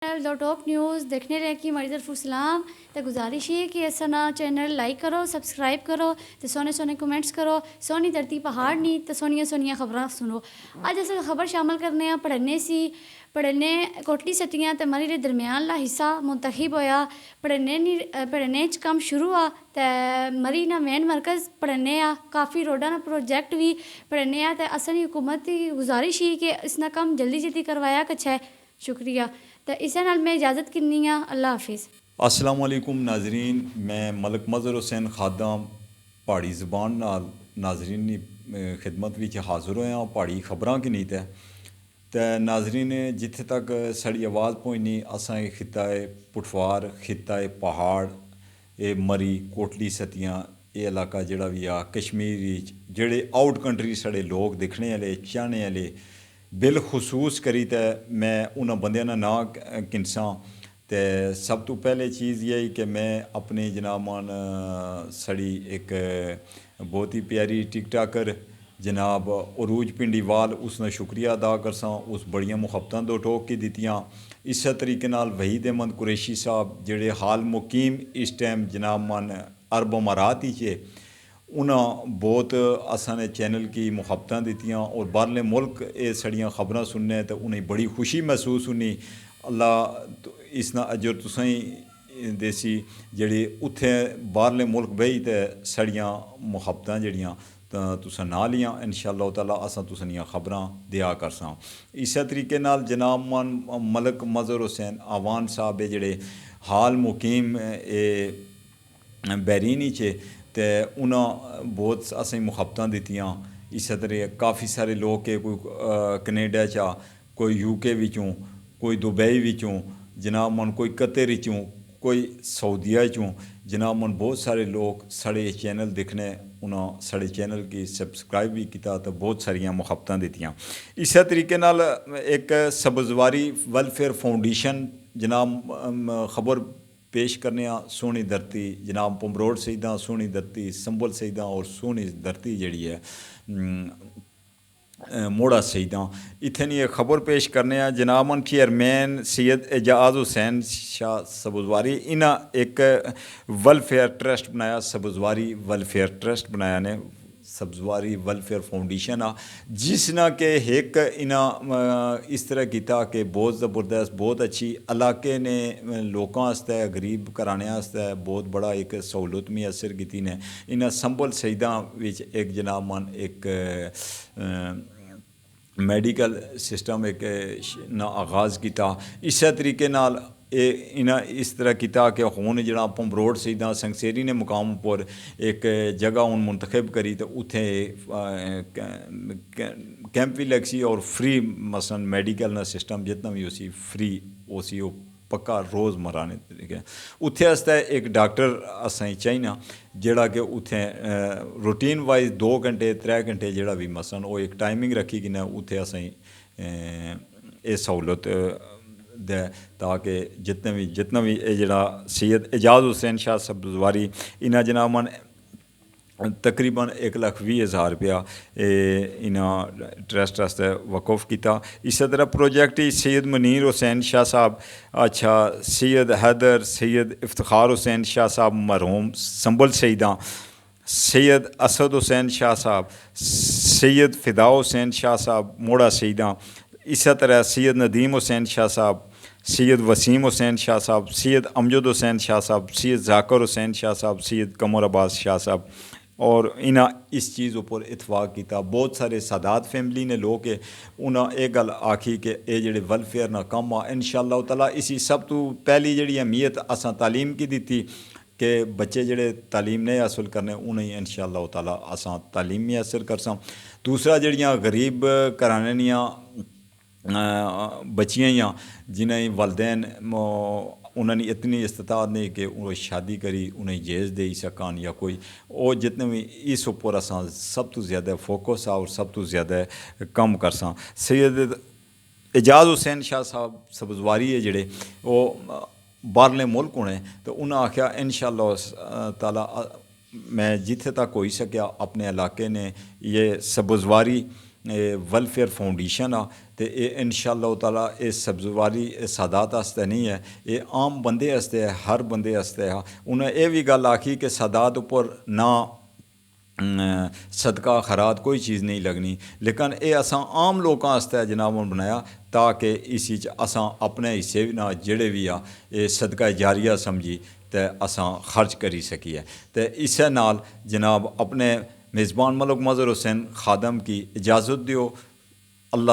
Top news دیکھنے رہے کہ ہماری طرف سلام تو گزارش ہے کہ ایسا نہ چینل لائک کرو سبسکرائب کرو تو سونے سونے کمنٹس کرو سونی دھرتی پہاڑ نہیں تو سونیا سونیا خبراں سنو اج اصل خبر شامل کرنے ہیں پڑھنے کوٹلی سٹیاں تے مری دے درمیان لا حصہ منتخب ہویا پڑھنے کم شروع آ تے مری نہ مین مرکز پڑھنے آ کافی روڈاں پروجیکٹ بھی پڑھنے آ تے اصلی حکومت کی گزارش ہی کہ اس نہ کم جلدی جلدی کروایا کچھ ہے شکریہ تو اسے نال میں اجازت کرنی ہاں اللہ حافظ. السلام علیکم ناظرین. میں ملک مظہر حسین خادم پہاڑی زبان نال ناظرین کی خدمت وچ حاضر ہویا ہاں پہاڑی خبراں کی نیت ہے تے ناظرین جتھے تک ساری آواز پہنچنی اساں خطہ پٹھوار خطہ پہاڑ اے مری کوٹلی ستیاں یہ علاقہ جڑا بھی آ کشمیر جڑے آؤٹ کنٹری سارے لوگ دیکھنے والے چاہنے والے بالخصوص کری تے میں انہاں بندیاں نا ناں کنساں تے سب تو پہلے چیز یہی کہ میں اپنے جناب مان سڑی ایک بہت ہی پیاری ٹک ٹاکر جناب عروج پنڈی وال اس نے شکریہ ادا کرساں اس بڑیاں محبتاں دو ٹوک کی دیتیاں. اسی طریقے نال وحید احمد قریشی صاحب جڑے حال مقیم اس ٹائم جناب مان عرب امارات ہی چے انہاں بہت اساں نے چینل کی محبتاں دیتیاں اور باہرلے ملک یہ سڑیاں خبراں سننے تو انہیں بڑی خوشی محسوس ہونی. اللہ اس نا اجر تسیں دیسی جڑی اتھے باہرلے ملک بہی تے سڑیاں محبتاں جڑیاں تساں نہ لیاں انشاءاللہ تعالیٰ اساں تسانیاں خبراں دیا کرساں. اسی طریقے نال جناب مان ملک مظہر حسین آوان صاحب جڑے حال مقیم بیرینی چے تے انہاں بہت اسیں محبتاں دیتیاں. اسی طرح کافی سارے لوگ کے کوئی کینیڈا چا کوئی یو کے وچوں کوئی دبئی وچوں جناب من کوئی قطر وچوں کوئی سعودیہ چوں جناب من بہت سارے لوگ سڑے چینل دیکھنے انہاں سڑے چینل کی سبسکرائب بھی کیتا تو بہت ساریاں محبتاں دیتیاں. اسی طریقے نال ایک سبزواری ویلفیئر فاؤنڈیشن جناب خبر پیش کرنے سونی دھرتی جناب پمروڑ سیداں سونی دھرتی سنبل سیداں اور سونی دھرتی جڑی ہے موڑا سیداں اتنی ایک خبر پیش کرنے جناب من چیئرمین سید اعجاز حسین شاہ سبزواری انہاں ایک ویلفیئر ٹرسٹ بنایا سبزواری ویلفیئر ٹرسٹ بنایا نے سبزواری ویلفیئر فاؤنڈیشن جس نہ کہ ایک انہاں اس طرح کیتا کہ بہت زبردست بہت اچھی علاقے نے لوکاں واسطے غریب گھرانے واسطے بہت بڑا ایک سہولت میسر کیتی نے. انہاں سنبل سیداں وچ ایک جناب من ایک میڈیکل سسٹم ایک نا آغاز کیتا. اسی طریقے نال انہاں اس طرح کیتا کہ ہون جڑا پمروڑ سیداں سنگسیری نے مقام پر ایک جگہ ان منتخب کری تو اتھے کیمپ بھی لگسی اور فری مثلا میڈیکل نا سسٹم جتنا بھی اسی فری اسی وہ پکا روز مرانے طریقے اتھے واسطے ایک ڈاکٹر اسیں چاہینا جڑا کہ اتھے روٹین وائز 2 گھنٹے 3 گھنٹے جڑا بھی مثلا وہ ایک ٹائمنگ رکھی کہ اتھے اسیں یہ سہولت دے تاکہ جتنا بھی جڑا سید اعجاز حسین شاہ سبزواری انہاں جناب من تقریباً 1,20,000 روپیہ انہاں ٹرسٹ واسطے وقف کیتا. اسی طرح پروجیکٹ سید منیر حسین شاہ صاحب اچھا سید حیدر سید افتخار حسین شاہ صاحب مرحوم سنبل سیداں سید اسد حسین شاہ صاحب سید فدا حسین شاہ صاحب موڑا سیداں. اسی طرح سید ندیم حسین شاہ صاحب سید وسیم حسین شاہ صاحب سید امجد حسین شاہ صاحب سید ذاکر حسین شاہ صاحب سید قمر عباس شاہ صاحب اور انہاں اس چیز پر اتفاق کیتا. بہت سارے سادات فیملی نے لوگ کہ انہاں ایک گل آکھی کہ اے جڑے ویلفیئر نا کم آ انشاءاللہ تعالیٰ اسی سب تو پہلی جڑی اہمیت اساں تعلیم کی دیتی کہ بچے جڑے تعلیم نہیں حاصل کرنے انہیں انشاءاللہ تعالیٰ اساں تعلیم میسر کرساں. دوسرا جڑیاں غریب گھرانے نیاں بچیاں یا جنہیں والدین انہوں نے اتنی استطاعت نہیں کہ وہ شادی کری انہیں جہیز دے سکان یا کوئی وہ جتنے بھی اس اوپر اساں سب تو زیادہ فوکس اور سب تو زیادہ کم کرساں. سید اعجاز حسین شاہ صاحب سبزواری ہے جڑے وہ باہرلے ملک ہونے تو انہاں آکھیا انشاءاللہ تعالیٰ میں جتھے تک ہوئی سکیا اپنے علاقے نے یہ سبزواری ویلفیئر فاؤنڈیشن تے انشاءاللہ تعالیٰ یہ سبزواری سادات واسطے نہیں ہے، یہ عام بندے واسطے ہے، ہر بندے واسطے ہے۔ انہیں یہ بھی گل آکھی کہ سادات اوپر نہ صدقہ خیرات کوئی چیز نہیں لگنی، لیکن یہ اساں عام لوگوں واسطے جناب بنایا تاکہ اسی اساں اپنے حصے بھی نہ جڑے بھی آ یہ صدقہ جاریہ سمجھی تے اساں خرچ کری سکیے۔ تے اسے نال جناب اپنے میزبان ملک مظہر حسین خادم کی اجازت دیو۔